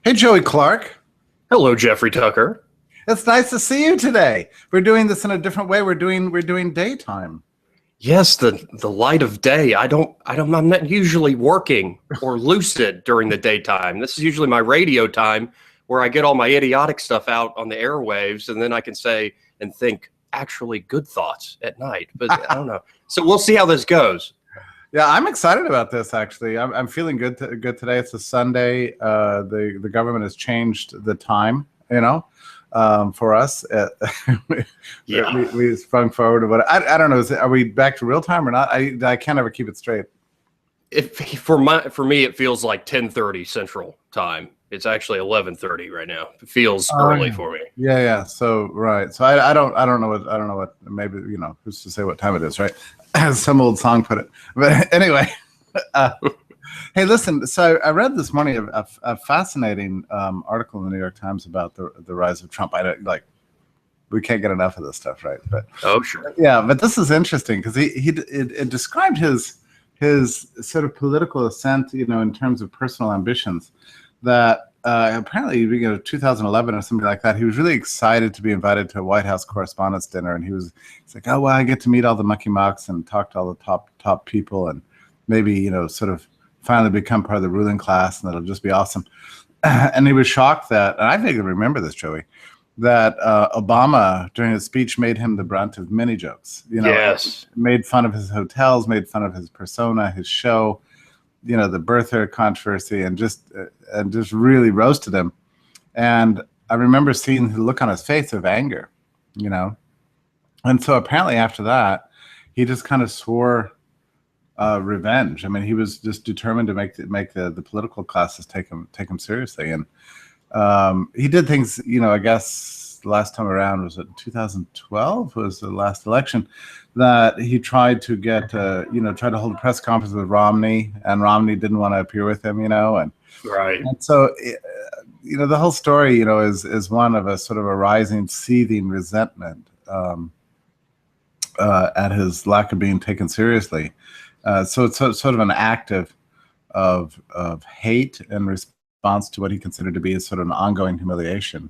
Hey, Joey Clark. Hello, Jeffrey Tucker. It's nice to see you today. We're doing this in a different way. We're doing daytime. Yes, the light of day. I'm not usually working or lucid during the daytime. This is usually my radio time where I get all my idiotic stuff out on the airwaves, and then I can say and think actually good thoughts at night. But I don't know. So we'll see how this goes. Yeah, I'm excited about this. Actually, I'm feeling good today. It's a Sunday. The government has changed the time. For us, Yeah. we sprung forward to what I don't know. Are we back to real time or not? I can't ever keep it straight. For me, it feels like 10:30 Central Time. It's actually 11:30 right now. It feels early for me. Yeah. So right. So I don't know what. Maybe who's to say what time it is, right? As some old song put it. But anyway, hey, listen. So I read this morning a fascinating article in the New York Times about the rise of Trump. We can't get enough of this stuff, right? But Oh, sure. yeah, but this is interesting because it described his sort of political ascent, in terms of personal ambitions. That apparently, 2011 or something like that, he was really excited to be invited to a White House Correspondents' Dinner, and he's like, oh well, I get to meet all the mucky mucks and talk to all the top people, and maybe sort of finally become part of the ruling class, and it'll just be awesome. And he was shocked that, and I vaguely remember this, Joey, that Obama during his speech made him the brunt of many jokes. Yes. Made fun of his hotels, made fun of his persona, his show, the birther controversy, and just really roasted him. And I remember seeing the look on his face of anger, And so apparently after that, he just kind of swore revenge. I mean, he was just determined to make the political classes take him seriously. And he did things, I guess the last time around was it 2012 was the last election that he tried to get, tried to hold a press conference with Romney, and Romney didn't want to appear with him, and Right. and so, the whole story, is one of a sort of a rising, seething resentment at his lack of being taken seriously. So it's sort of an act of hate in response to what he considered to be a sort of an ongoing humiliation.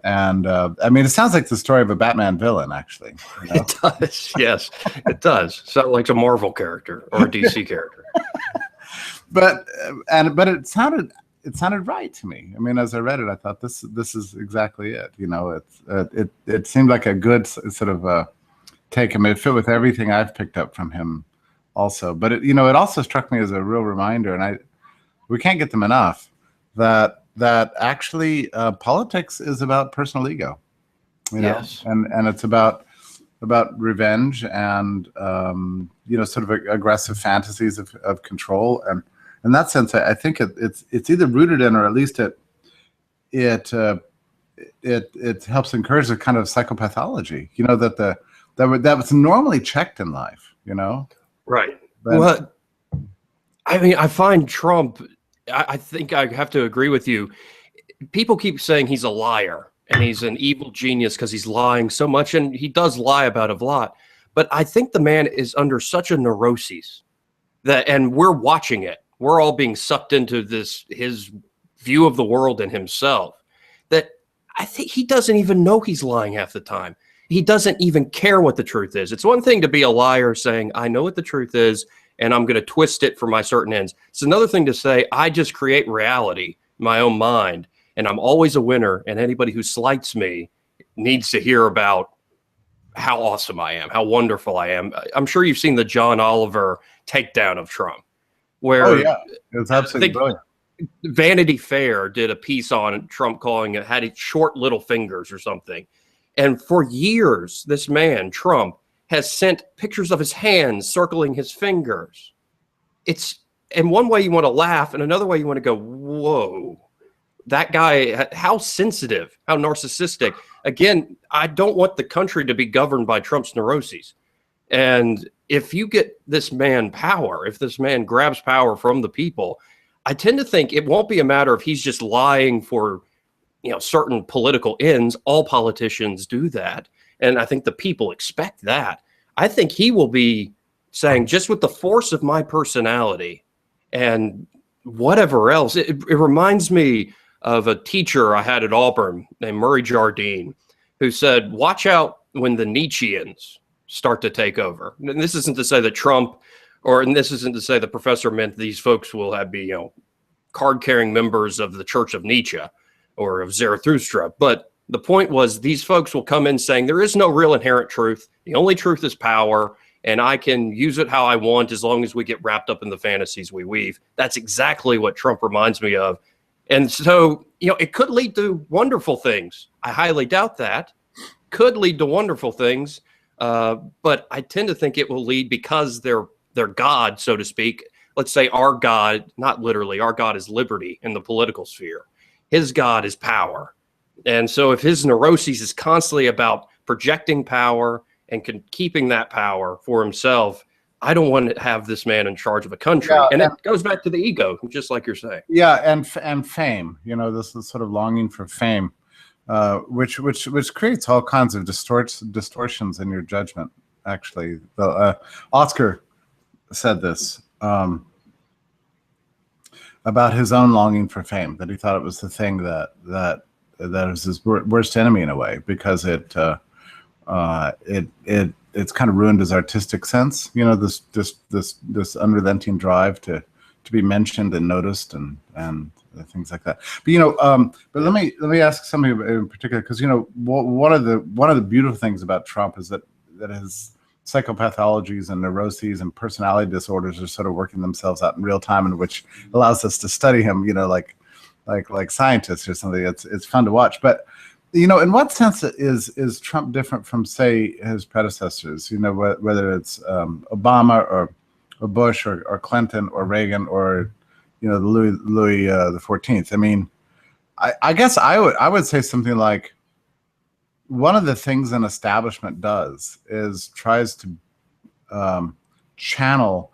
And I mean, it sounds like the story of a Batman villain, actually. It does. Yes, it does. Sound like a Marvel character or a DC character. But it sounded right to me. I mean, as I read it, I thought this is exactly it. It seemed like a good sort of take. I mean, it fit with everything I've picked up from him, also. But it also struck me as a real reminder, and we can't get them enough, that actually politics is about personal ego, Yes. and it's about revenge and sort of aggressive fantasies of control. And in that sense, I think it's either rooted in, or at least it helps encourage a kind of psychopathology, that was normally checked in life, Right. But, Well, I mean, I find Trump, I think I have to agree with you. People keep saying he's a liar and he's an evil genius because he's lying so much, and he does lie about a lot. But I think the man is under such a neuroses and we're watching it. We're all being sucked into his view of the world and himself, that I think he doesn't even know he's lying half the time. He doesn't even care what the truth is. It's one thing to be a liar saying, I know what the truth is, and I'm going to twist it for my certain ends. It's another thing to say, I just create reality in my own mind, and I'm always a winner, and anybody who slights me needs to hear about how awesome I am, how wonderful I am. I'm sure you've seen the John Oliver takedown of Trump, where oh yeah, it was absolutely brilliant. Vanity Fair did a piece on Trump calling it had short little fingers or something. And for years, this man, Trump, has sent pictures of his hands circling his fingers. It's, in one way you want to laugh, and another way you want to go, whoa, that guy, how sensitive, how narcissistic. Again, I don't want the country to be governed by Trump's neuroses. And if you get this man power, if this man grabs power from the people, I tend to think it won't be a matter of he's just lying for certain political ends. All politicians do that. And I think the people expect that. I think he will be saying, just with the force of my personality and whatever else, it reminds me of a teacher I had at Auburn named Murray Jardine, who said, watch out when the Nietzscheans start to take over. And this isn't to say that Trump, and this isn't to say the professor meant these folks will be, card-carrying members of the Church of Nietzsche or of Zarathustra. But the point was, these folks will come in saying there is no real inherent truth. The only truth is power, and I can use it how I want as long as we get wrapped up in the fantasies we weave. That's exactly what Trump reminds me of. And so, it could lead to wonderful things. I highly doubt that. Could lead to wonderful things, but I tend to think it will lead, because their God, so to speak. Let's say our God, not literally, our God is liberty in the political sphere. His God is power. And so if his neuroses is constantly about projecting power and keeping that power for himself, I don't want to have this man in charge of a country. Yeah, and it goes back to the ego, just like you're saying. Yeah, and fame. This is sort of longing for fame, which creates all kinds of distortions in your judgment. Actually, Oscar said this about his own longing for fame, that he thought it was the thing that was his worst enemy in a way, because it's kind of ruined his artistic sense. This unrelenting drive to be mentioned and noticed and things like that. But let me ask something in particular, because one of the beautiful things about Trump is that his psychopathologies and neuroses and personality disorders are sort of working themselves out in real time, and which allows us to study him, like scientists or something. It's fun to watch. But in what sense is Trump different from, say, his predecessors? Whether it's Obama or Bush or Clinton or Reagan or Louis the 14th. I mean, I guess I would say something like, one of the things an establishment does is tries to channel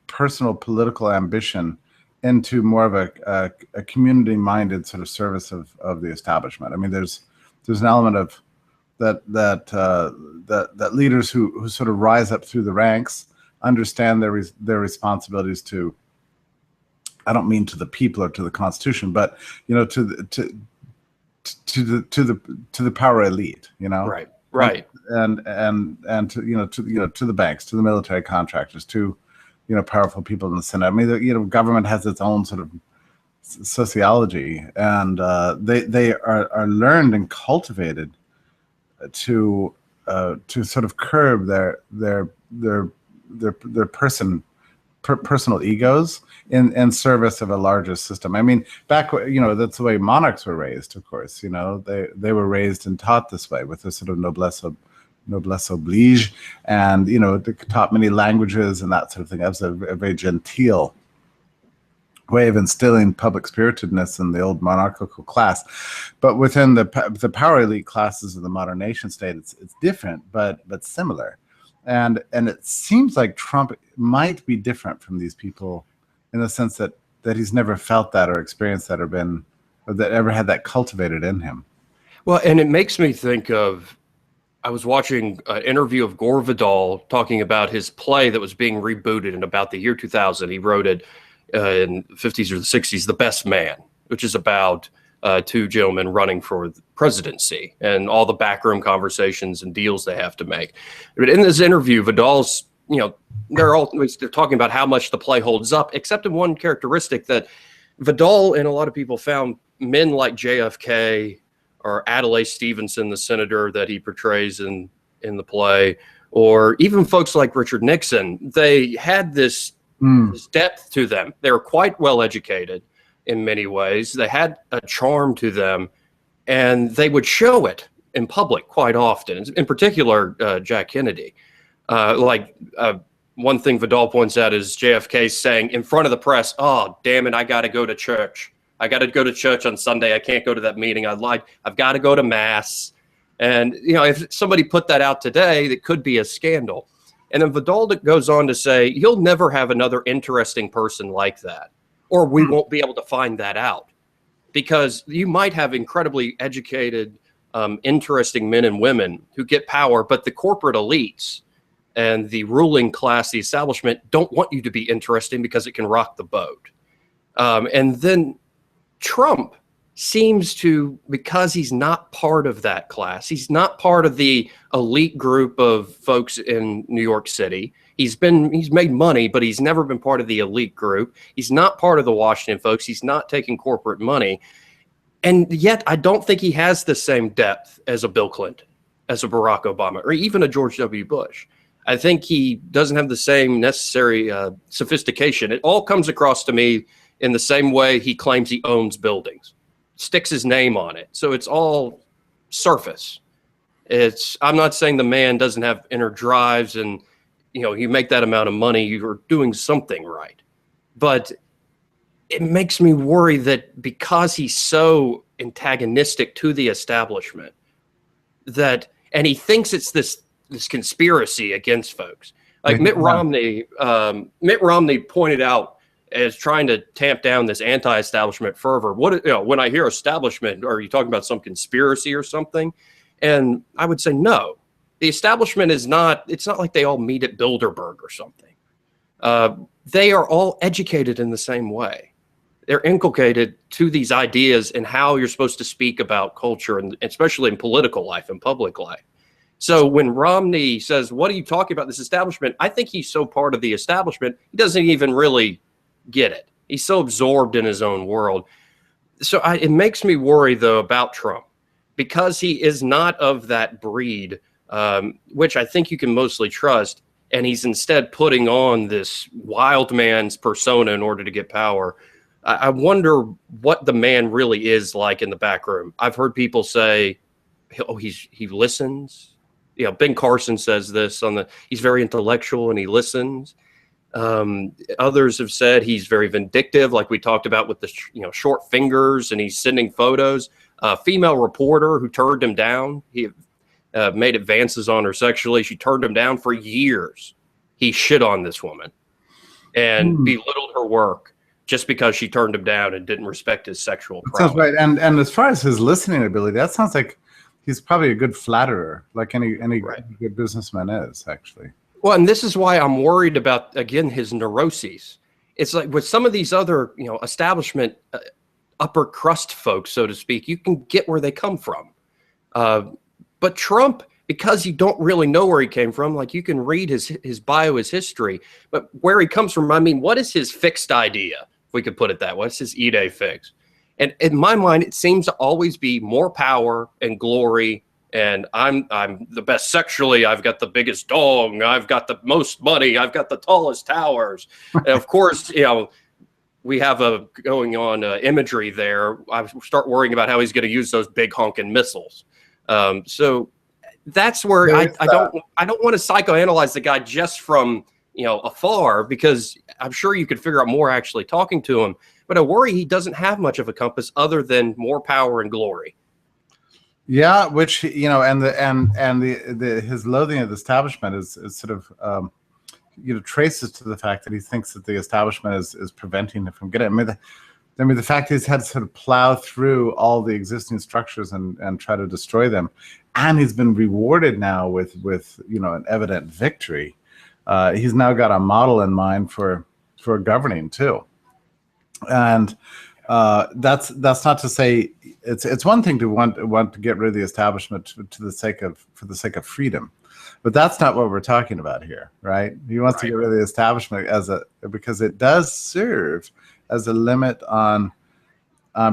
personal political ambition into more of a community-minded sort of service of the establishment. I mean, there's an element of that leaders who sort of rise up through the ranks understand their responsibilities to, I don't mean to the people or to the Constitution, but to the power elite, right, and to the banks, to the military contractors, to powerful people in the Senate. I mean, government has its own sort of sociology, and they are learned and cultivated to sort of curb their personal egos in service of a larger system. I mean, back, that's the way monarchs were raised, of course. They were raised and taught this way, with a sort of noblesse oblige, and they taught many languages and that sort of thing. That was a very genteel way of instilling public spiritedness in the old monarchical class. But within the power elite classes of the modern nation state, it's different, but similar. And it seems like Trump might be different from these people in the sense that he's never felt that or experienced that or that ever had that cultivated in him. Well, and it makes me think of, I was watching an interview of Gore Vidal talking about his play that was being rebooted in about the year 2000. He wrote it in the 50s or the 60s, The Best Man, which is about two gentlemen running for the presidency and all the backroom conversations and deals they have to make. But in this interview, Vidal's, they're talking about how much the play holds up, except in one characteristic that Vidal and a lot of people found men like JFK or Adlai Stevenson, the senator that he portrays in the play, or even folks like Richard Nixon, they had this depth to them. They were quite well educated in many ways. They had a charm to them, and they would show it in public quite often. In particular, Jack Kennedy. One thing Vidal points out is JFK saying in front of the press, "Oh, damn it, I got to go to church. I got to go to church on Sunday. I can't go to that meeting. I've got to go to mass." And, if somebody put that out today, that could be a scandal. And then Vidal goes on to say, you'll never have another interesting person like that, or we won't be able to find that out, because you might have incredibly educated, interesting men and women who get power, but the corporate elites and the ruling class, the establishment, don't want you to be interesting because it can rock the boat. And then Trump seems to, because he's not part of that class, he's not part of the elite group of folks in New York City. He's made money, but he's never been part of the elite group. He's not part of the Washington folks. He's not taking corporate money. And yet I don't think he has the same depth as a Bill Clinton, as a Barack Obama, or even a George W. Bush. I think he doesn't have the same necessary sophistication. It all comes across to me in the same way he claims he owns buildings, sticks his name on it. So it's all surface. I'm not saying the man doesn't have inner drives, and you make that amount of money, you're doing something right. But it makes me worry that because he's so antagonistic to the establishment, and he thinks it's this conspiracy against folks. Like Mitt Romney pointed out as trying to tamp down this anti-establishment fervor. When I hear establishment, are you talking about some conspiracy or something? And I would say no. The establishment it's not like they all meet at Bilderberg or something. They are all educated in the same way. They're inculcated to these ideas and how you're supposed to speak about culture, and especially in political life and public life. So when Romney says, what are you talking about, this establishment? I think he's so part of the establishment, he doesn't even really get it. He's so absorbed in his own world. So it makes me worry, though, about Trump, because he is not of that breed, which I think you can mostly trust. And he's instead putting on this wild man's persona in order to get power. I wonder what the man really is like in the back room. I've heard people say, oh, he listens. Ben Carson says this he's very intellectual and he listens. Others have said he's very vindictive, like we talked about with the short fingers, and he's sending photos. A female reporter who turned him down, he made advances on her sexually. She turned him down for years. He shit on this woman and belittled her work just because she turned him down and didn't respect his sexual prowess. Sounds right. And as far as his listening ability, that sounds like he's probably a good flatterer, like any Right. good businessman is, actually. Well, and this is why I'm worried about, again, his neuroses. It's like with some of these other, establishment upper crust folks, so to speak, you can get where they come from. But Trump, because you don't really know where he came from, like you can read his bio, his history, but where he comes from, I mean, what is his fixed idea, if we could put it that way? What's his idée fixe? And in my mind, it seems to always be more power and glory. And I'm the best sexually. I've got the biggest dong. I've got the most money. I've got the tallest towers. And of course, we have a going on imagery there. I start worrying about how he's going to use those big honking missiles. So that's where I don't want to psychoanalyze the guy just from afar, because I'm sure you could figure out more actually talking to him. But I worry he doesn't have much of a compass other than more power and glory. Yeah, which his loathing of the establishment is sort of traces to the fact that he thinks that the establishment is preventing him from getting it. I mean, the fact he's had to sort of plow through all the existing structures and try to destroy them, and he's been rewarded now with an evident victory. He's now got a model in mind for governing too, and that's not to say it's one thing to want to get rid of the establishment for the sake of freedom, but that's not what we're talking about here, right? He wants to get rid of the establishment because it does serve as a limit on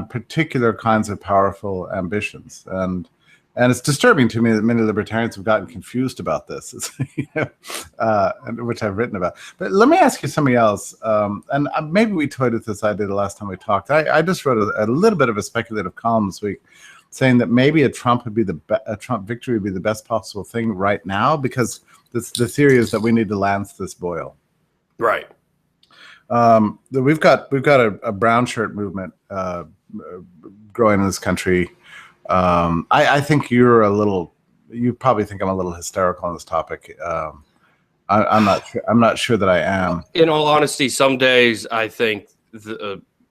particular kinds of powerful ambitions, and it's disturbing to me that many libertarians have gotten confused about this, which I've written about. But let me ask you something else, and maybe we toyed with this idea the last time we talked. I just wrote a little bit of a speculative column this week, saying that maybe a Trump victory would be the best possible thing right now, because the theory is that we need to lance this boil. Right. We've got a brown shirt movement growing in this country. I think you probably think I'm a little hysterical on this topic. I'm not sure that I am. In all honesty, some days I think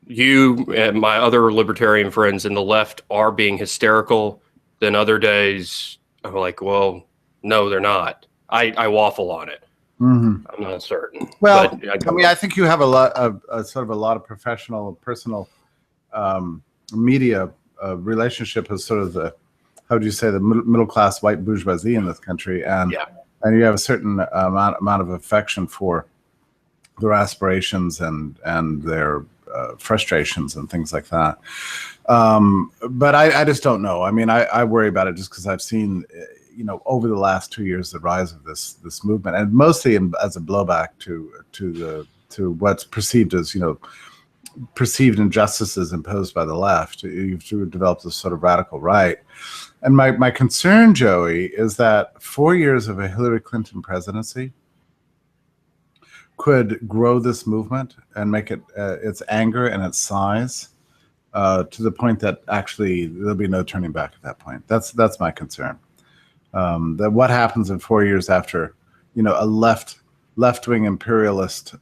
you and my other libertarian friends in the left are being hysterical. Then other days I'm like, well, no, they're not. I waffle on it. Mm-hmm. I'm not certain. Well, I think you have a lot of professional, personal media relationship with sort of the, how would you say, the middle class white bourgeoisie in this country, and Yeah. and you have a certain amount of affection for their aspirations and their frustrations and things like that. But I just don't know. I mean, I worry about it just because I've seen, over the last 2 years, the rise of this movement, and mostly as a blowback to what's perceived as, perceived injustices imposed by the left. You've developed this sort of radical right. And my concern, Joey, is that 4 years of a Hillary Clinton presidency could grow this movement and make it its anger and its size to the point that actually there'll be no turning back at that point. That's my concern. That what happens in 4 years after, a left-wing imperialist,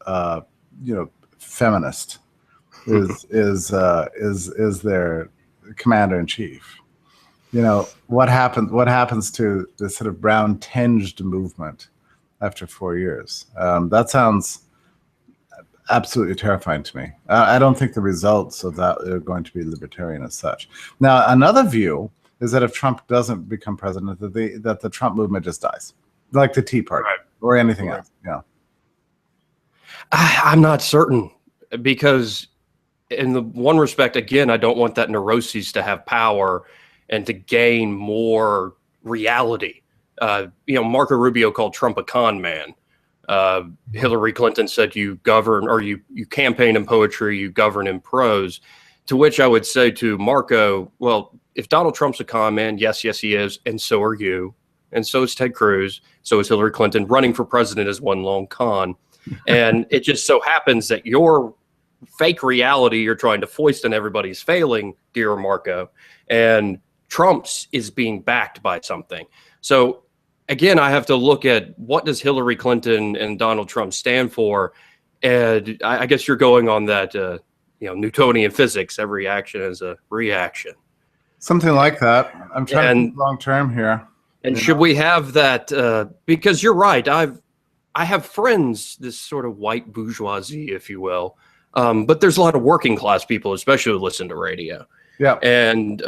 feminist is their commander in chief. What happens to this sort of brown tinged movement after 4 years? That sounds absolutely terrifying to me. I don't think the results of that are going to be libertarian as such. Now, another view is that if Trump doesn't become president, that the Trump movement just dies, like the Tea Party or anything else. Yeah, I'm not certain, because in the one respect, again, I don't want that neuroses to have power and to gain more reality. Marco Rubio called Trump a con man. Hillary Clinton said you govern, or you campaign in poetry, you govern in prose. To which I would say to Marco, well, if Donald Trump's a con man, yes, he is, and so are you, and so is Ted Cruz, so is Hillary Clinton. Running for president is one long con. And it just so happens that your fake reality you're trying to foist on everybody's failing, dear Marco, and Trump's is being backed by something. So again, I have to look at what does Hillary Clinton and Donald Trump stand for. And I guess you're going on that, Newtonian physics, every action is a reaction. Something like that. I'm trying to think long term here. And should we have that? Because you're right. I have friends, this sort of white bourgeoisie, if you will. But there's a lot of working class people, especially who listen to radio. Yeah. And,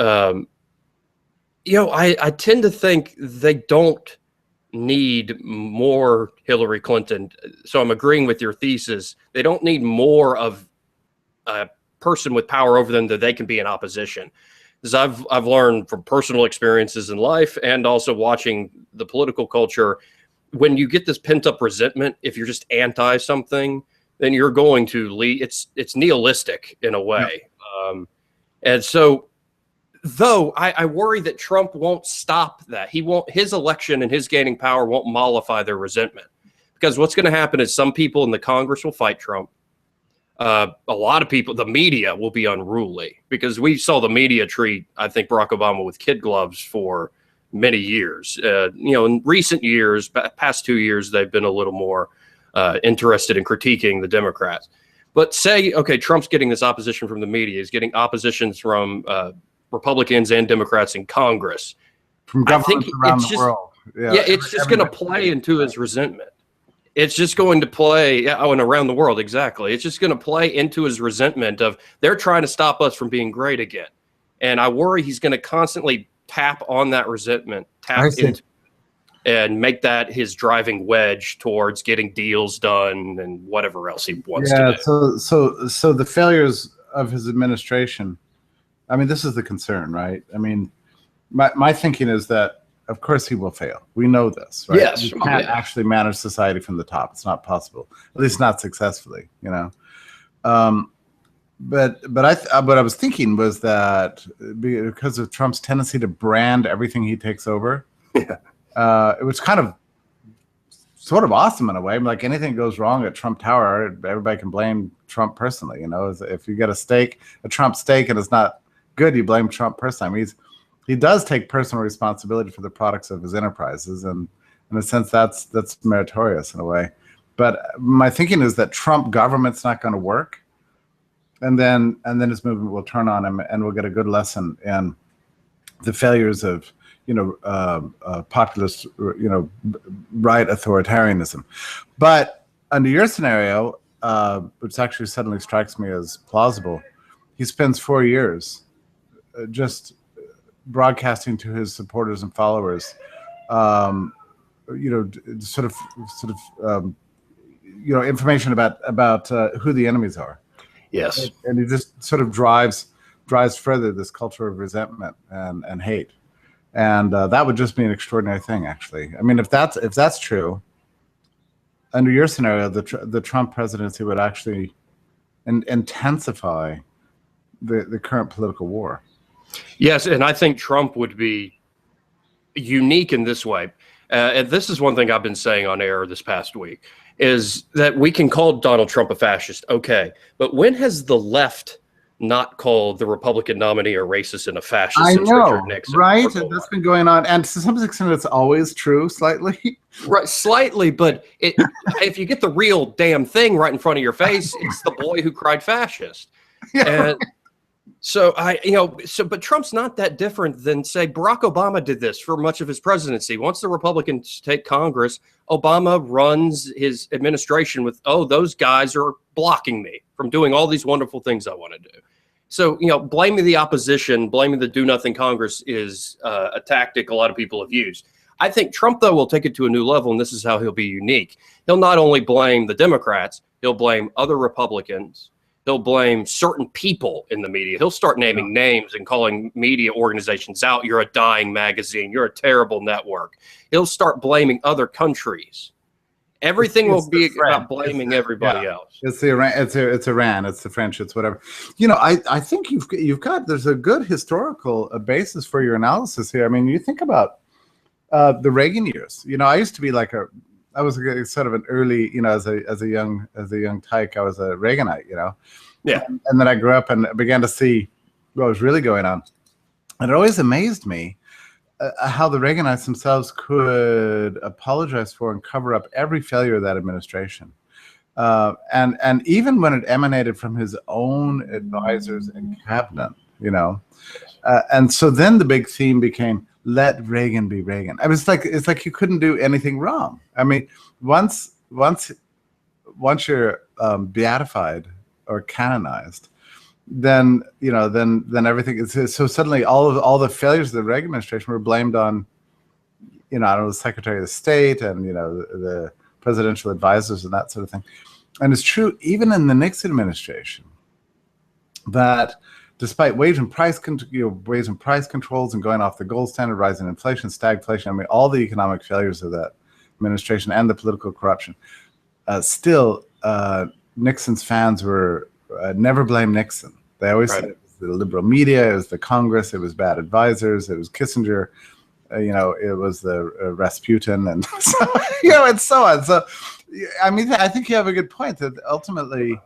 I tend to think they don't need more Hillary Clinton. So I'm agreeing with your thesis. They don't need more of a person with power over them that they can be in opposition. Because I've learned from personal experiences in life and also watching the political culture, when you get this pent up resentment, if you're just anti something, then you're going to lead. It's nihilistic in a way. Yeah. And so, though I worry that Trump won't stop that. His election and his gaining power won't mollify their resentment, because what's going to happen is some people in the Congress will fight Trump. A lot of people, the media, will be unruly, because we saw the media treat, I think, Barack Obama with kid gloves for many years. In recent years, past 2 years, they've been a little more interested in critiquing the Democrats. But say, okay, Trump's getting this opposition from the media. He's getting oppositions from Republicans and Democrats in Congress. From governments around the world. Yeah, it's just going to play into his resentment. It's just going to play, and around the world, exactly. It's just going to play into his resentment of, they're trying to stop us from being great again. And I worry he's going to constantly tap on that resentment, into, and make that his driving wedge towards getting deals done and whatever else he wants to do. So the failures of his administration, I mean, this is the concern, right? I mean, my thinking is that, of course, he will fail. We know this, right? Yes. You can't actually manage society from the top. It's not possible, at least not successfully, But what I was thinking was that because of Trump's tendency to brand everything he takes over, it was kind of sort of awesome in a way. Like, anything goes wrong at Trump Tower, everybody can blame Trump personally. If you get a Trump steak, and it's not good, you blame Trump personally. I mean, he does take personal responsibility for the products of his enterprises, and in a sense, that's meritorious in a way. But my thinking is that Trump government's not going to work, and then his movement will turn on him, and we'll get a good lesson in the failures of populist, right authoritarianism. But under your scenario, which actually suddenly strikes me as plausible, he spends 4 years just broadcasting to his supporters and followers, sort of information about who the enemies are. Yes. And it just sort of drives further this culture of resentment and hate. And that would just be an extraordinary thing, actually. I mean, if that's true, under your scenario, the Trump presidency would actually intensify the current political war. Yes, and I think Trump would be unique in this way. And this is one thing I've been saying on air this past week, is that we can call Donald Trump a fascist, okay, but when has the left not called the Republican nominee a racist and a fascist since Richard Nixon? Right? And that's been going on, and to some extent, it's always true, slightly. Right, slightly, but if you get the real damn thing right in front of your face, it's the boy who cried fascist. Yeah. And so but Trump's not that different than, say, Barack Obama did this for much of his presidency. Once the Republicans take Congress, Obama runs his administration with, those guys are blocking me from doing all these wonderful things I want to do. So, blaming the opposition, blaming the do-nothing Congress is a tactic a lot of people have used. I think Trump, though, will take it to a new level, and this is how he'll be unique. He'll not only blame the Democrats, he'll blame other Republicans. He'll blame certain people in the media. He'll start naming names and calling media organizations out. You're a dying magazine. You're a terrible network. He'll start blaming other countries. Everything will be about blaming everybody else. It's Iran. It's Iran. It's the French. It's whatever. I think there's a good historical basis for your analysis here. I mean, you think about the Reagan years. I used to be I was sort of an early, as a young tyke, I was a Reaganite, Yeah. And then I grew up and began to see what was really going on. And it always amazed me how the Reaganites themselves could apologize for and cover up every failure of that administration. And even when it emanated from his own advisors and cabinet, and so then the big theme became, let Reagan be Reagan. It's like you couldn't do anything wrong. I mean, once you're beatified or canonized, then everything is so suddenly all the failures of the Reagan administration were blamed on the Secretary of State and the presidential advisors and that sort of thing. And it's true even in the Nixon administration that despite wage and price controls and going off the gold standard, rising inflation, stagflation, I mean, all the economic failures of that administration and the political corruption, still Nixon's fans were never blame Nixon. They always said it was the liberal media, it was the Congress, it was bad advisors, it was Kissinger, it was the Rasputin, and and so on. So, I mean, I think you have a good point that ultimately,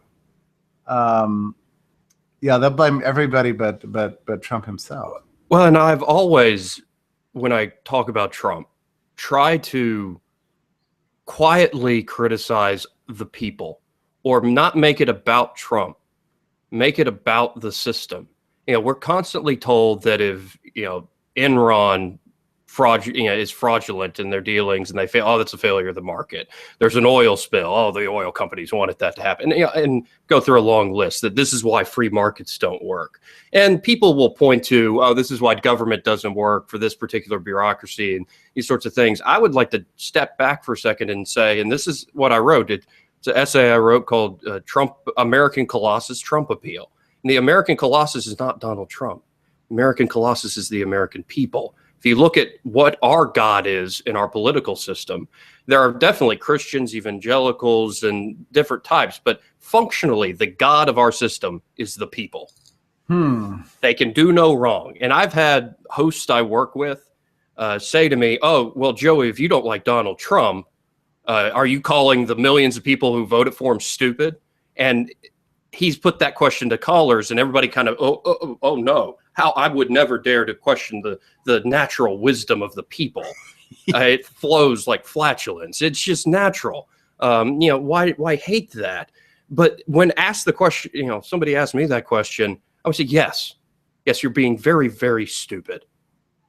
they'll blame everybody but Trump himself. Well, and I've always, when I talk about Trump, try to quietly criticize the people, or not make it about Trump, make it about the system. We're constantly told that if Enron is fraudulent in their dealings and they fail, that's a failure of the market. There's an oil spill, the oil companies wanted that to happen, and go through a long list that this is why free markets don't work. And people will point to, this is why government doesn't work for this particular bureaucracy and these sorts of things. I would like to step back for a second and say, and this is what I wrote, it's an essay I wrote called American Colossus, Trump Appeal. And the American Colossus is not Donald Trump. American Colossus is the American people. If you look at what our God is in our political system, there are definitely Christians, evangelicals, and different types, but functionally, the God of our system is the people. They can do no wrong. And I've had hosts I work with say to me, Joey, if you don't like Donald Trump, are you calling the millions of people who voted for him stupid? And he's put that question to callers, and everybody kind of, oh no. How I would never dare to question the natural wisdom of the people. It flows like flatulence. It's just natural. Why hate that? But when asked the question, somebody asked me that question, I would say, yes, you're being very, very stupid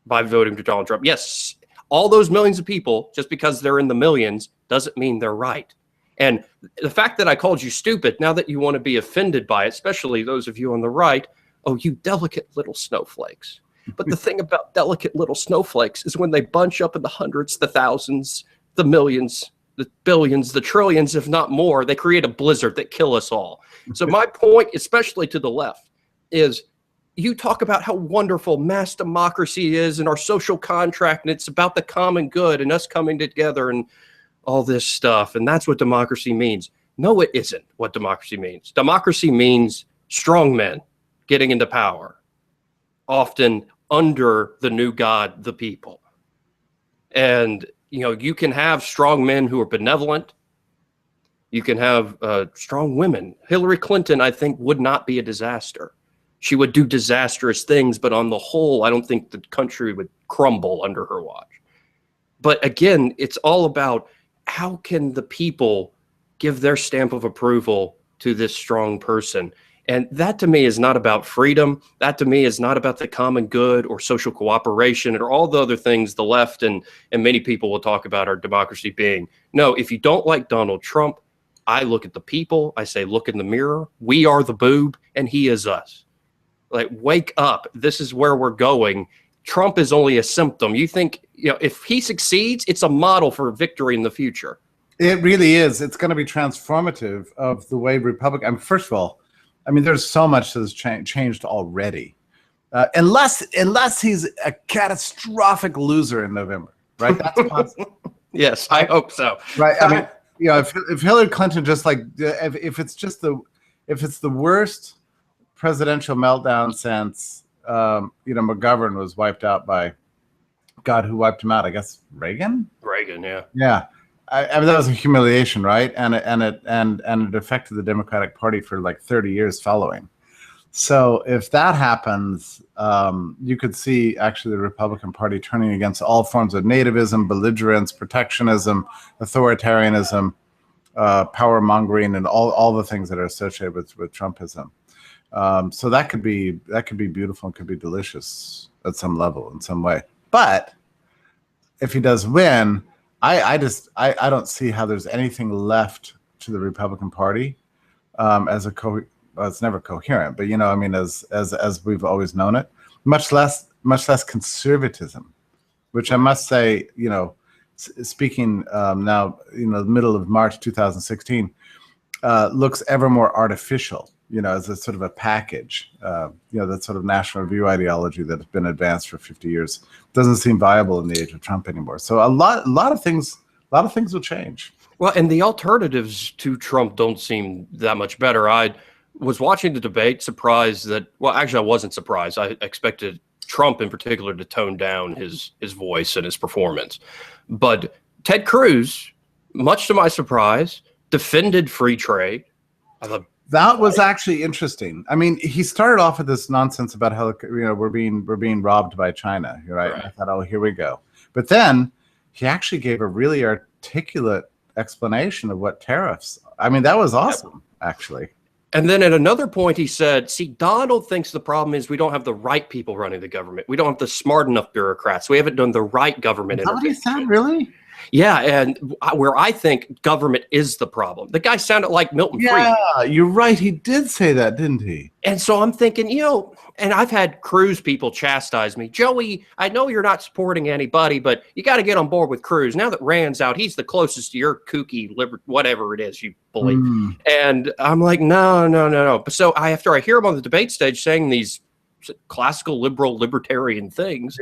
by voting for Donald Trump. Yes, all those millions of people, just because they're in the millions, doesn't mean they're right. And the fact that I called you stupid, now that you want to be offended by it, especially those of you on the right, oh, you delicate little snowflakes. But the thing about delicate little snowflakes is when they bunch up in the hundreds, the thousands, the millions, the billions, the trillions, if not more, they create a blizzard that kill us all. So my point, especially to the left, is you talk about how wonderful mass democracy is and our social contract, and it's about the common good and us coming together and all this stuff. And that's what democracy means. No, it isn't what democracy means. Democracy means strong men getting into power, often under the new God, the people. And, you can have strong men who are benevolent. You can have strong women. Hillary Clinton, I think, would not be a disaster. She would do disastrous things, but on the whole, I don't think the country would crumble under her watch. But again, it's all about how can the people give their stamp of approval to this strong person. And that to me is not about freedom. That to me is not about the common good or social cooperation or all the other things the left and many people will talk about our democracy being. No, if you don't like Donald Trump, I look at the people, I say, look in the mirror. We are the boob and he is us. Like, wake up. This is where we're going. Trump is only a symptom. You think, if he succeeds, it's a model for victory in the future. It really is. It's going to be transformative of the way first of all, there's so much that has changed already. Unless he's a catastrophic loser in November, right? That's possible. Yes, I hope so. Right. If Hillary Clinton if it's the worst presidential meltdown since McGovern was wiped out by, God, who wiped him out? I guess Reagan. Yeah. Yeah. That was a humiliation, right? And it affected the Democratic Party for like 30 years following. So if that happens, you could see actually the Republican Party turning against all forms of nativism, belligerence, protectionism, authoritarianism, power mongering, and all the things that are associated with Trumpism. So that could be beautiful and could be delicious at some level in some way. But if he does win, I don't see how there's anything left to the Republican Party as it's never coherent, but as we've always known it, much less conservatism, which I must say, speaking now, the middle of March 2016, looks ever more artificial, as a sort of a package, that sort of National Review ideology that has been advanced for 50 years doesn't seem viable in the age of Trump anymore. So a lot of things will change. Well, and the alternatives to Trump don't seem that much better. I was watching the debate, surprised that, well, actually I wasn't surprised. I expected Trump in particular to tone down his voice and his performance. But Ted Cruz, much to my surprise, defended free trade. That was actually interesting. He started off with this nonsense about how we're being robbed by China, right? I thought, oh, here we go. But then he actually gave a really articulate explanation of what tariffs. That was awesome, actually. And then at another point, he said, see, Donald thinks the problem is we don't have the right people running the government. We don't have the smart enough bureaucrats. We haven't done the right government. Is that what he said, really? Yeah, and where I think government is the problem. The guy sounded like Milton Friedman. Yeah, you're right. He did say that, didn't he? And so I'm thinking, and I've had Cruz people chastise me. Joey, I know you're not supporting anybody, but you got to get on board with Cruz. Now that Rand's out, he's the closest to your kooky, whatever it is you believe. And I'm like, no. So after I hear him on the debate stage saying these classical liberal libertarian things,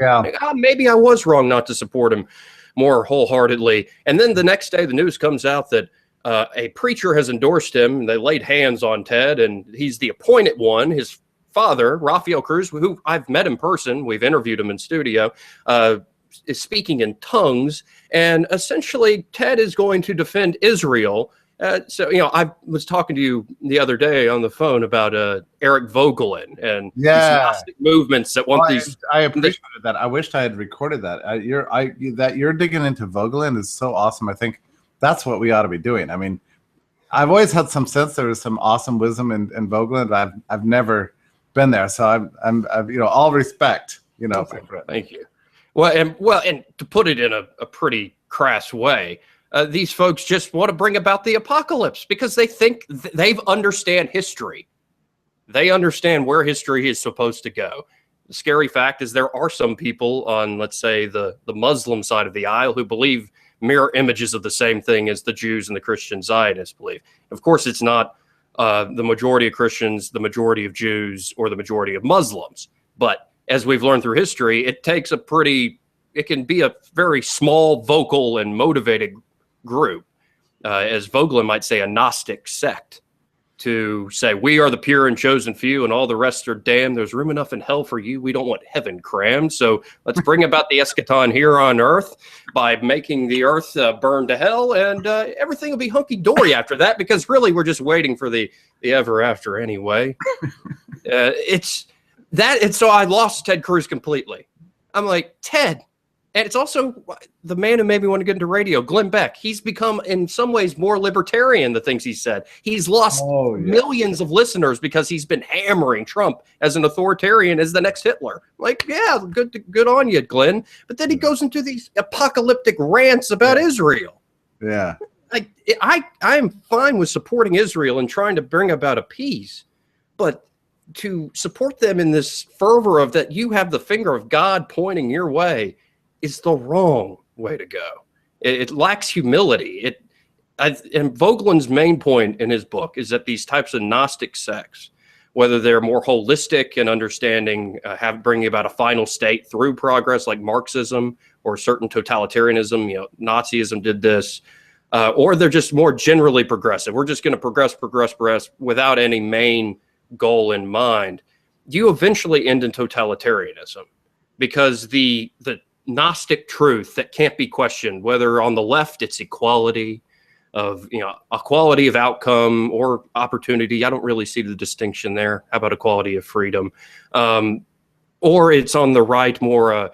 maybe I was wrong not to support him more wholeheartedly. And then the next day, the news comes out that a preacher has endorsed him, and they laid hands on Ted, and he's the appointed one. His father, Rafael Cruz, who I've met in person, we've interviewed him in studio, is speaking in tongues, and essentially Ted is going to defend Israel. I was talking to you the other day on the phone about Eric Vogelin and these Gnostic movements that want these. I appreciated that. I wished I had recorded that. You're digging into Vogelin is so awesome. I think that's what we ought to be doing. I've always had some sense there was some awesome wisdom in Vogelin, but I've never been there. So I'm all respect. Thank you. Well, and to put it in a pretty crass way. These folks just want to bring about the apocalypse because they think they understand history. They understand where history is supposed to go. The scary fact is there are some people on, let's say, the Muslim side of the aisle who believe mirror images of the same thing as the Jews and the Christian Zionists believe. Of course, it's not the majority of Christians, the majority of Jews, or the majority of Muslims. But as we've learned through history, it can be a very small, vocal, and motivated group, as Vogelin might say, a Gnostic sect, to say, we are the pure and chosen few and all the rest are damned. There's room enough in hell for you. We don't want heaven crammed. So let's bring about the Eschaton here on earth by making the earth burn to hell, and everything will be hunky-dory after that, because really we're just waiting for the ever after anyway. So I lost Ted Cruz completely. I'm like, Ted. And it's also the man who made me want to get into radio, Glenn Beck. He's become, in some ways, more libertarian, the things he said. He's lost millions of listeners because he's been hammering Trump as an authoritarian, as the next Hitler. Like, yeah, good on you, Glenn. But then he goes into these apocalyptic rants about Israel. Yeah. Like, I am fine with supporting Israel and trying to bring about a peace, but to support them in this fervor of that you have the finger of God pointing your way is the wrong way to go. It lacks humility. And Vogelin's main point in his book is that these types of Gnostic sects, whether they're more holistic in understanding, bringing about a final state through progress, like Marxism or certain totalitarianism, Nazism did this, or they're just more generally progressive. We're just going to progress without any main goal in mind. You eventually end in totalitarianism, because the Gnostic truth that can't be questioned, whether on the left it's equality of outcome or opportunity. I don't really see the distinction there. How about equality of freedom? Or it's on the right, more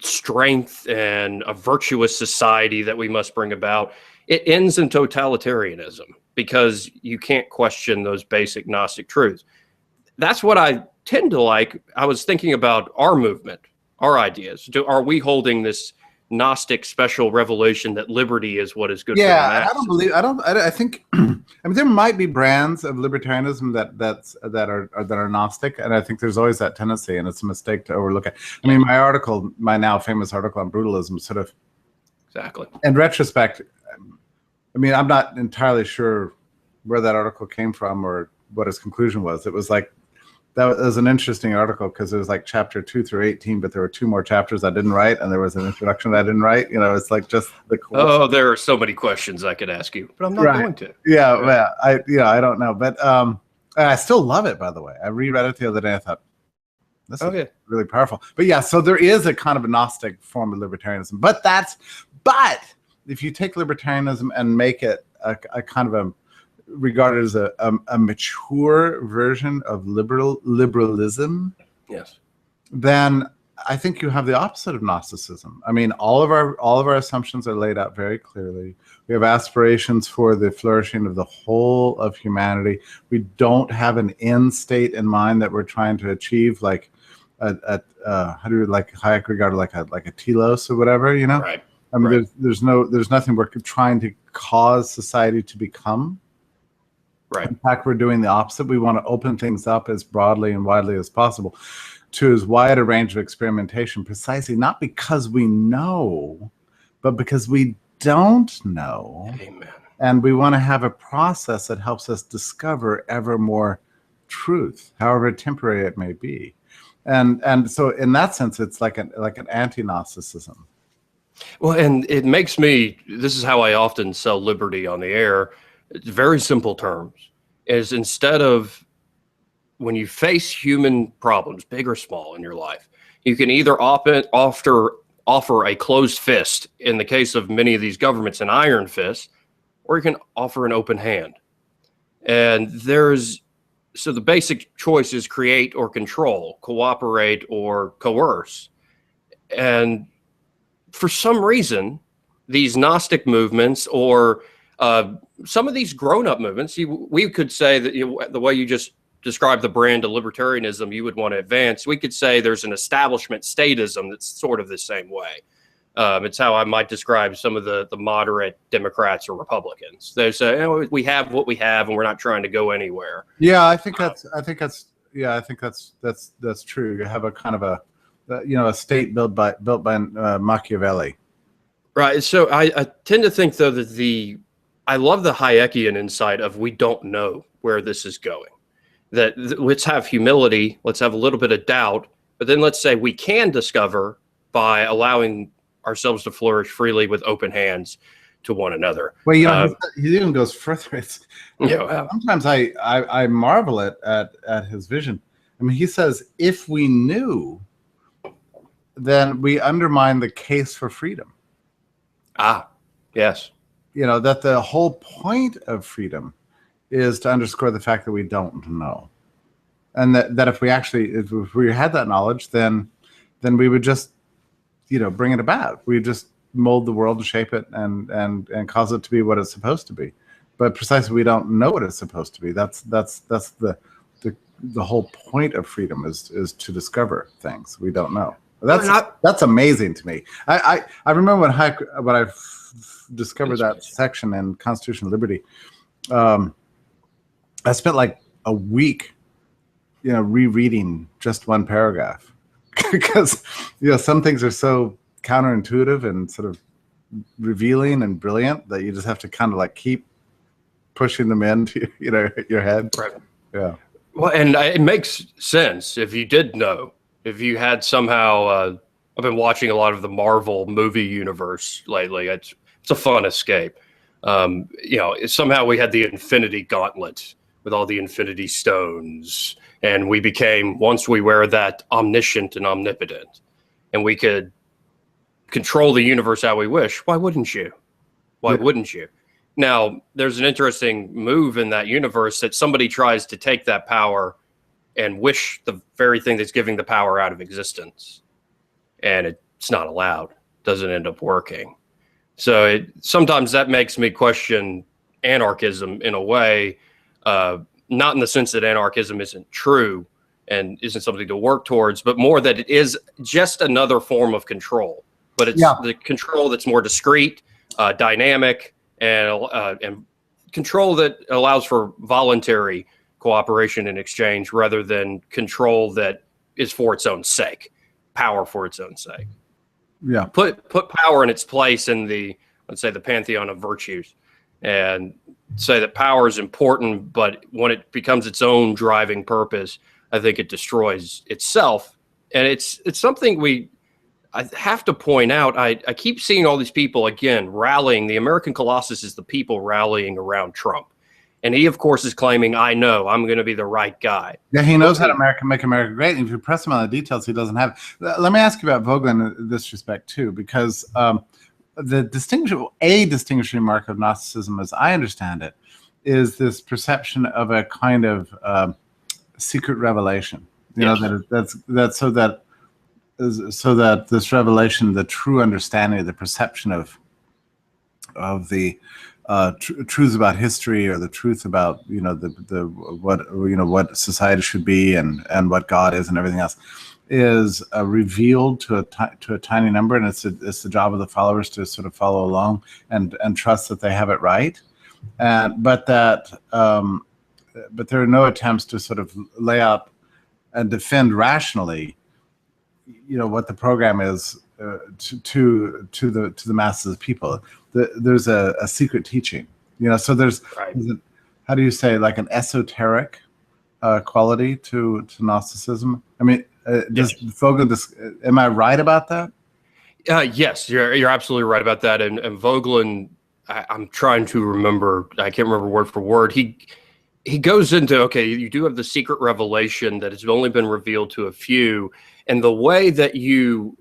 strength and a virtuous society that we must bring about. It ends in totalitarianism because you can't question those basic Gnostic truths. That's what I tend to like. I was thinking about our movement, our ideas. Are we holding this Gnostic special revelation that liberty is what is good for the masses? I think I mean, there might be brands of libertarianism that are Gnostic, and I think there's always that tendency, and it's a mistake to overlook it. I mean, my now famous article on brutalism, sort of, exactly, in retrospect, I mean, I'm not entirely sure where that article came from or what his conclusion was. It was like, that was an interesting article because it was like chapter 2 through 18, but there were 2 more chapters I didn't write, and there was an introduction I didn't write. It's like just the course. Oh, there are so many questions I could ask you, but I'm not going to. Yeah, well, I don't know, but I still love it. By the way, I reread it the other day. I thought this is really powerful. But yeah, so there is a kind of a Gnostic form of libertarianism, but if you take libertarianism and make it a kind of a regarded as a mature version of liberalism, yes, then I think you have the opposite of Gnosticism. I mean, all of our assumptions are laid out very clearly. We have aspirations for the flourishing of the whole of humanity. We don't have an end state in mind that we're trying to achieve, like how do you like Hayek regarded like a telos or whatever, Right. I mean, there's nothing we're trying to cause society to become. Right. In fact, we're doing the opposite. We want to open things up as broadly and widely as possible to as wide a range of experimentation, precisely not because we know, but because we don't know. Amen. And we want to have a process that helps us discover ever more truth, however temporary it may be. And so in that sense, it's like an anti-Gnosticism. Well, and it makes me, this is how I often sell liberty on the air. It's very simple terms, is instead of when you face human problems, big or small in your life, you can either offer a closed fist, in the case of many of these governments, an iron fist, or you can offer an open hand. And so the basic choice is create or control, cooperate or coerce. And for some reason, these Gnostic movements or some of these grown-up movements, we could say that the way you just described the brand of libertarianism you would want to advance, we could say there's an establishment statism that's sort of the same way. It's how I might describe some of the moderate Democrats or Republicans. They say, we have what we have, and we're not trying to go anywhere. Yeah, I think that's true. You have a kind of a state built by Machiavelli. Right. So I tend to think, though, that I love the Hayekian insight of we don't know where this is going. Let's have humility, let's have a little bit of doubt, but then let's say we can discover by allowing ourselves to flourish freely with open hands to one another. Well, he even goes further. Sometimes I marvel at his vision. I mean, he says, if we knew, then we undermine the case for freedom. Yes. That the whole point of freedom is to underscore the fact that we don't know. And that if we had that knowledge, then we would just, bring it about. We just mold the world and shape it and cause it to be what it's supposed to be. But precisely, we don't know what it's supposed to be. That's the whole point of freedom is to discover things we don't know. That's amazing to me. I remember when I discovered that section in Constitution and Liberty. I spent like a week, rereading just one paragraph because some things are so counterintuitive and sort of revealing and brilliant that you just have to kind of like keep pushing them into your head. Right. Yeah. Well, and it makes sense if you did know. If you had somehow, I've been watching a lot of the Marvel movie universe lately. It's a fun escape. Somehow we had the Infinity Gauntlet with all the Infinity Stones, and we became, once we wear that, omniscient and omnipotent, and we could control the universe how we wish. Why wouldn't you? Why wouldn't you? Now, there's an interesting move in that universe that somebody tries to take that power and wish the very thing that's giving the power out of existence. And it's not allowed. Doesn't end up working. So sometimes that makes me question anarchism in a way, not in the sense that anarchism isn't true and isn't something to work towards, but more that it is just another form of control. But it's the control that's more discrete, dynamic, and control that allows for voluntary cooperation and exchange rather than control that is for its own sake, power for its own sake. Yeah. Put power in its place in let's say the pantheon of virtues, and say that power is important, but when it becomes its own driving purpose, I think it destroys itself. And it's something I have to point out. I keep seeing all these people again rallying. The American Colossus is the people rallying around Trump. And he, of course, is claiming, I know, I'm going to be the right guy. Yeah, he knows how to make America great. And if you press him on the details, he doesn't have. Let me ask you about Vogelin in this respect, too, because the distinguishing mark of Gnosticism, as I understand it, is this perception of a kind of secret revelation. That's so that this revelation, the true understanding, the perception of the truths about history, or the truth about what society should be and what God is and everything else, is revealed to a tiny number, and it's the job of the followers to sort of follow along and trust that they have it right, but there are no attempts to sort of lay out and defend rationally, what the program is to the masses of people. There's a secret teaching, so there's how do you say, like an esoteric quality to Gnosticism? I mean, does Vogelin, am I right about that? Yes, you're absolutely right about that. And Vogelin, I'm trying to remember, I can't remember word for word. He goes into, okay, you do have the secret revelation that has only been revealed to a few, and the way that you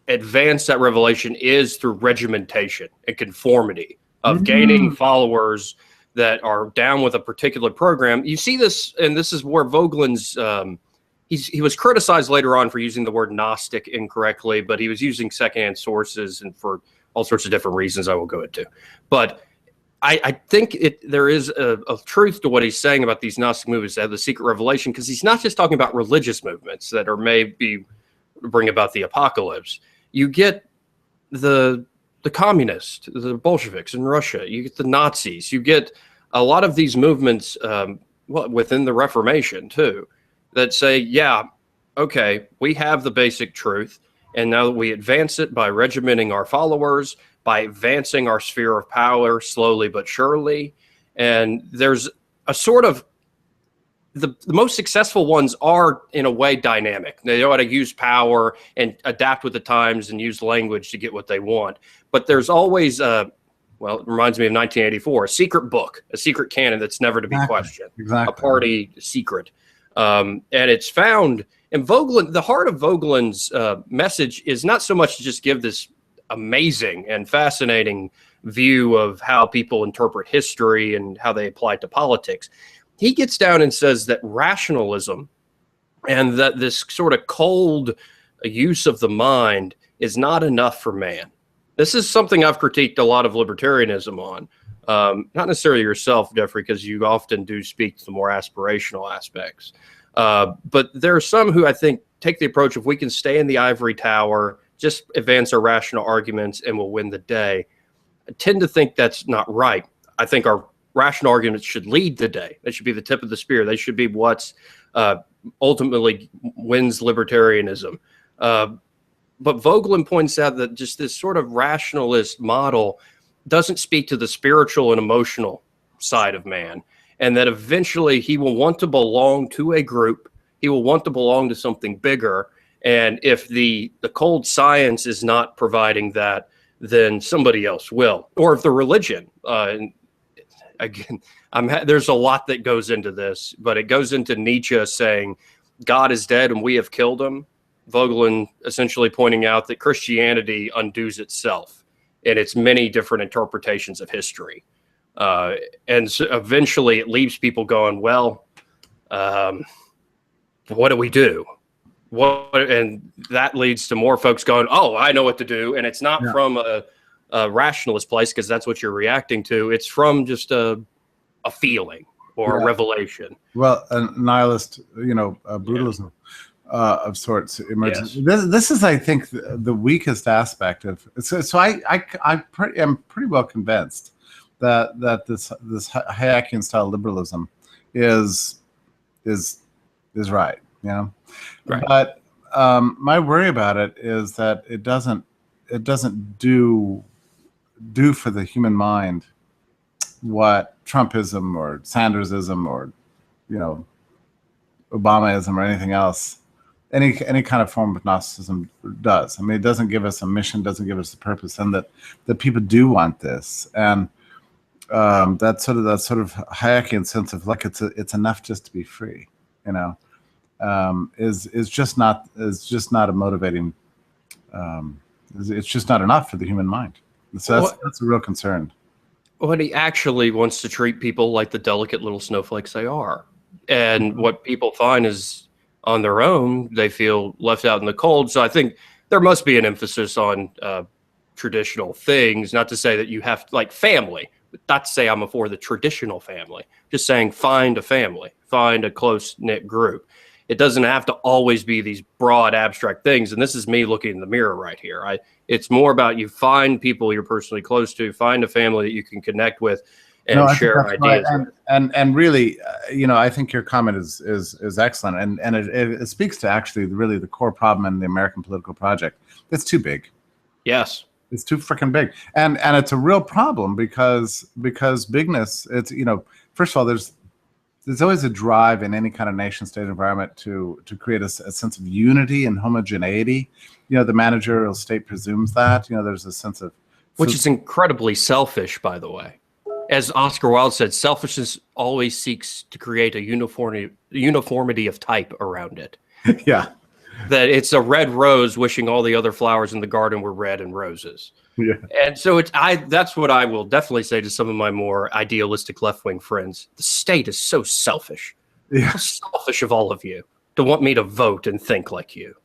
advance that revelation is through regimentation and conformity of gaining followers that are down with a particular program. You see this, and this is where Vogelin's he was criticized later on for using the word Gnostic incorrectly, but he was using secondhand sources and for all sorts of different reasons I will go into. But I think there is a truth to what he's saying about these Gnostic movements that have the secret revelation, because he's not just talking about religious movements that are maybe bring about the apocalypse. You get the communists, the Bolsheviks in Russia, you get the Nazis, you get a lot of these movements within the Reformation too, that say, yeah, okay, we have the basic truth, and now that we advance it by regimenting our followers, by advancing our sphere of power slowly but surely, and there's a sort of the most successful ones are in a way dynamic. They know how to use power and adapt with the times and use language to get what they want. But there's always, well, it reminds me of 1984, a secret book, a secret canon that's never to be questioned, a party secret. And it's found, and Vogelin, the heart of Vogelin's message is not so much to just give this amazing and fascinating view of how people interpret history and how they apply it to politics. He gets down and says that rationalism and that this sort of cold use of the mind is not enough for man. This is something I've critiqued a lot of libertarianism on. Not necessarily yourself, Jeffrey, because you often do speak to the more aspirational aspects. But there are some who I think take the approach of we can stay in the ivory tower, just advance our rational arguments, and we'll win the day. I tend to think that's not right. I think our rational arguments should lead the day. They should be the tip of the spear. They should be what's ultimately wins libertarianism. But Vogelin points out that just this sort of rationalist model doesn't speak to the spiritual and emotional side of man, and that eventually he will want to belong to a group. He will want to belong to something bigger. And if the cold science is not providing that, then somebody else will. Or if the religion, again, there's a lot that goes into this, but it goes into Nietzsche saying God is dead and we have killed him. Vogelin essentially pointing out that Christianity undoes itself in its many different interpretations of history. And so eventually it leaves people going, well, what do we do? And that leads to more folks going, oh, I know what to do. And it's not from a rationalist place, because that's what you're reacting to. It's from just a feeling or a revelation. Well, a nihilist, brutalism of sorts emerges. Yes. This is, I think, the weakest aspect of. So I am pretty well convinced that this Hayekian style liberalism is right. Right. But my worry about it is that it doesn't do for the human mind what Trumpism or Sandersism or Obamaism or anything else, any kind of form of Gnosticism does. I mean, it doesn't give us a mission, doesn't give us a purpose, and that people do want this, and that sort of Hayekian sense of like it's enough just to be free, is just not a motivating. It's just not enough for the human mind. So that's a real concern. Well, he actually wants to treat people like the delicate little snowflakes they are. And what people find is on their own, they feel left out in the cold. So I think there must be an emphasis on traditional things, not to say that you have like family, but not to say I'm for the traditional family, just saying find a family, find a close knit group. It doesn't have to always be these broad abstract things. And this is me looking in the mirror right here. It's more about you find people you're personally close to, find a family that you can connect with and share ideas with. And really, I think your comment is excellent. And it speaks to actually really the core problem in the American political project. It's too big. Yes. It's too freaking big. And it's a real problem because bigness, it's, first of all, there's always a drive in any kind of nation state environment to create a sense of unity and homogeneity. The managerial state presumes that. There's a sense of, which is incredibly selfish, by the way. As Oscar Wilde said, selfishness always seeks to create a uniformity of type around it. Yeah. That it's a red rose wishing all the other flowers in the garden were red and roses. Yeah. And so that's what I will definitely say to some of my more idealistic left-wing friends. The state is so selfish. Yeah. So selfish of all of you to want me to vote and think like you.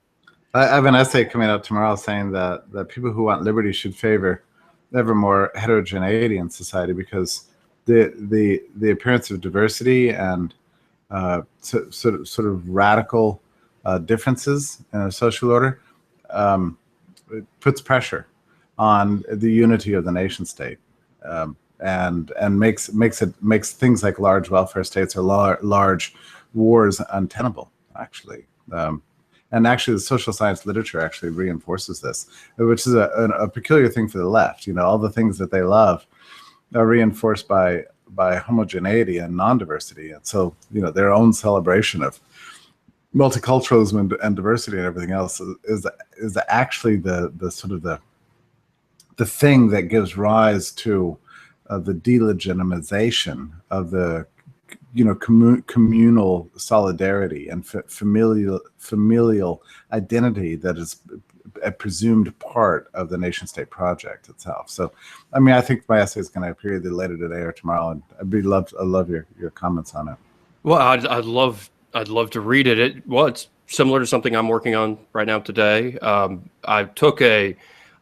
I have an essay coming out tomorrow saying that people who want liberty should favor ever more heterogeneity in society, because the appearance of diversity and sort of radical differences in a social order, it puts pressure on the unity of the nation state, and makes things like large welfare states or large wars untenable, actually. And actually, the social science literature actually reinforces this, which is a peculiar thing for the left. All the things that they love are reinforced by homogeneity and non-diversity, and so their own celebration of multiculturalism and diversity and everything else is actually the sort of the thing that gives rise to the delegitimization of the communal solidarity and familial identity that is a presumed part of the nation state project itself. So, I mean, I think my essay is going to appear either later today or tomorrow, and I'd love your comments on it. Well, I'd love to read it. It's similar to something I'm working on right now today.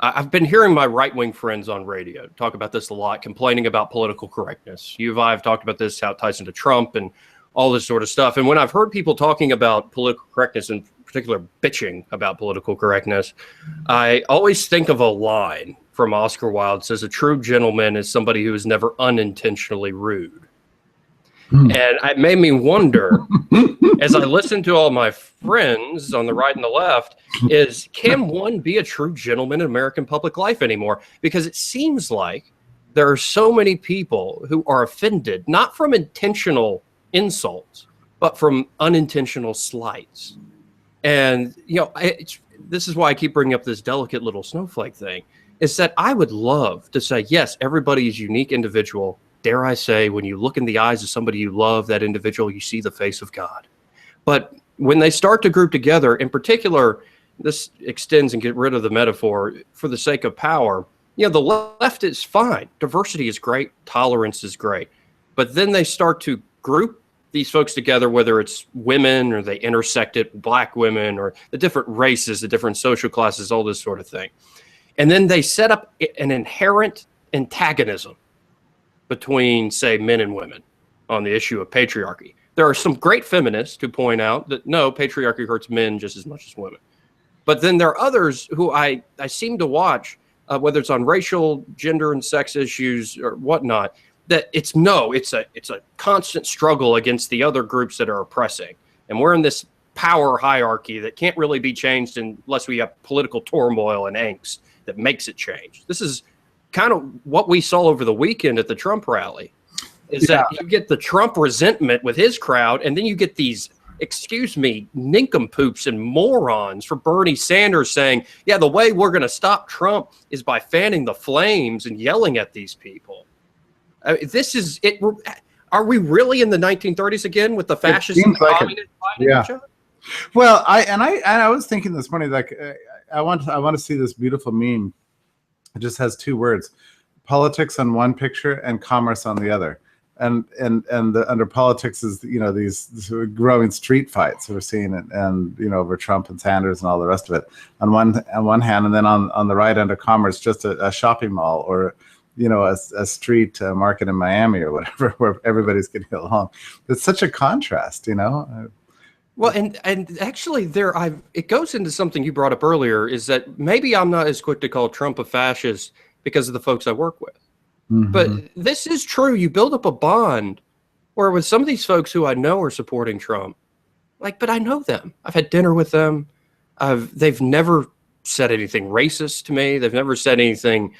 I've been hearing my right-wing friends on radio talk about this a lot, complaining about political correctness. You and I have talked about this, how it ties into Trump and all this sort of stuff. And when I've heard people talking about political correctness, in particular bitching about political correctness, I always think of a line from Oscar Wilde. It says, "A true gentleman is somebody who is never unintentionally rude." And it made me wonder, as I listen to all my friends on the right and the left, can one be a true gentleman in American public life anymore? Because it seems like there are so many people who are offended, not from intentional insults, but from unintentional slights. And, this is why I keep bringing up this delicate little snowflake thing, is that I would love to say, yes, everybody is a unique individual. Dare I say, when you look in the eyes of somebody you love, that individual, you see the face of God. But when they start to group together, in particular, this extends and get rid of the metaphor for the sake of power. The left is fine. Diversity is great. Tolerance is great. But then they start to group these folks together, whether it's women or they intersected Black women or the different races, the different social classes, all this sort of thing. And then they set up an inherent antagonism between, say, men and women on the issue of patriarchy. There are some great feminists who point out that, no, patriarchy hurts men just as much as women. But then there are others who I seem to watch, whether it's on racial, gender, and sex issues or whatnot, that it's a constant struggle against the other groups that are oppressing. And we're in this power hierarchy that can't really be changed unless we have political turmoil and angst that makes it change. This is kind of what we saw over the weekend at the Trump rally, is that you get the Trump resentment with his crowd, and then you get these, nincompoops and morons for Bernie Sanders saying, yeah, the way we're going to stop Trump is by fanning the flames and yelling at these people. This is it. Are we really in the 1930s again with the fascists and the communists fighting each other? Well, I was thinking this morning, like, I want to see this beautiful meme. It just has two words: politics on one picture and commerce on the other. And under politics is these growing street fights that we're seeing, and over Trump and Sanders and all the rest of it on one hand, and then on the right under commerce, just a shopping mall or a street market in Miami or whatever, where everybody's getting along. It's such a contrast, Well, and actually it goes into something you brought up earlier, is that maybe I'm not as quick to call Trump a fascist because of the folks I work with. Mm-hmm. But this is true. You build up a bond where with some of these folks who I know are supporting Trump, but I know them. I've had dinner with them. They've never said anything racist to me. They've never said anything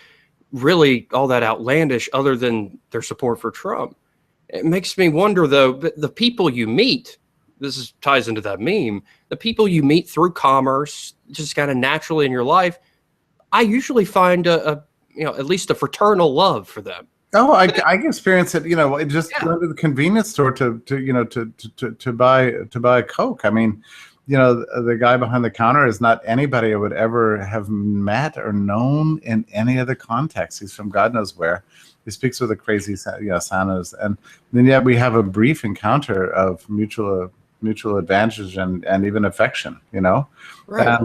really all that outlandish other than their support for Trump. It makes me wonder, though, the people you meet, ties into that meme, the people you meet through commerce, just kind of naturally in your life, I usually find at least a fraternal love for them. Oh, I experience it. Just going to the convenience store to buy a Coke. I mean, the guy behind the counter is not anybody I would ever have met or known in any other context. He's from God knows where. He speaks with a crazy Santas, and then yet we have a brief encounter of mutual advantage and even affection. Right.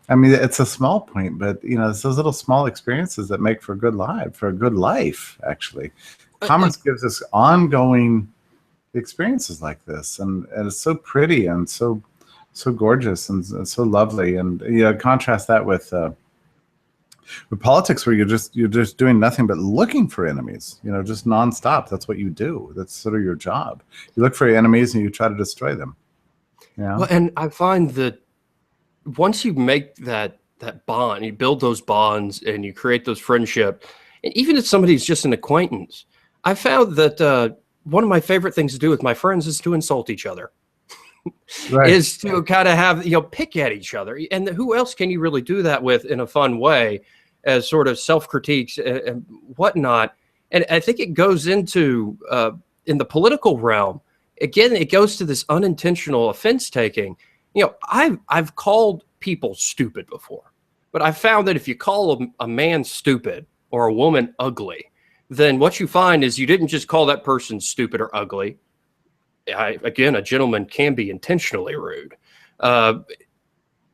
I mean, it's a small point, but it's those little small experiences that make for a good life. Actually, commerce gives us ongoing experiences like this, and it's so pretty and so gorgeous and so lovely. And contrast that with With politics, where you're just doing nothing but looking for enemies, just nonstop. That's what you do. That's sort of your job. You look for your enemies and you try to destroy them. Yeah. Well, and I find that once you make that bond, you build those bonds and you create those friendship, and even if somebody's just an acquaintance, I found that one of my favorite things to do with my friends is to insult each other. Right. Is to kind of have, pick at each other. And who else can you really do that with in a fun way, as sort of self-critiques and whatnot? And I think it goes into, in the political realm, again, it goes to this unintentional offense taking. I've called people stupid before, but I found that if you call a man stupid or a woman ugly, then what you find is you didn't just call that person stupid or ugly. Again, a gentleman can be intentionally rude.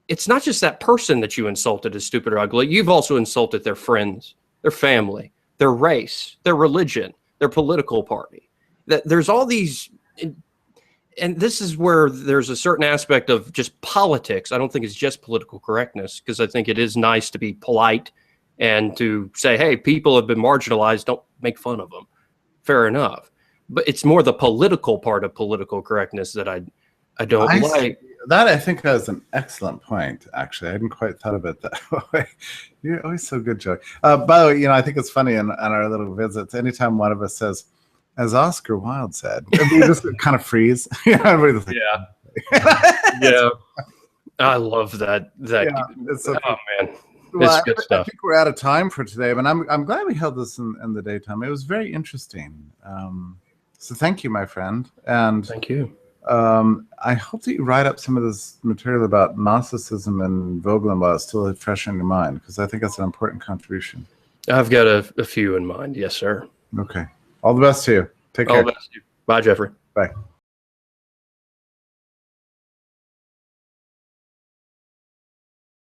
It's not just that person that you insulted as stupid or ugly. You've also insulted their friends, their family, their race, their religion, their political party. There's all these, and this is where there's a certain aspect of just politics. I don't think it's just political correctness, because I think it is nice to be polite and to say, hey, people have been marginalized, don't make fun of them. Fair enough. But it's more the political part of political correctness that I don't like. That I think is an excellent point, actually. I hadn't quite thought of it that way. You're always so good, Joey. By the way, I think it's funny in our little visits, anytime one of us says, as Oscar Wilde said, we just kind of freeze. Everybody's like, yeah. I love that. It's so oh, man. Well, it's good stuff. I think we're out of time for today, but I'm glad we held this in the daytime. It was very interesting. So thank you, my friend. And thank you. I hope that you write up some of this material about Gnosticism and Vogelin while it's still fresh in your mind, because I think that's an important contribution. I've got a few in mind. Yes, sir. Okay. All the best to you. Take care. All the best to you. Bye, Jeffrey. Bye.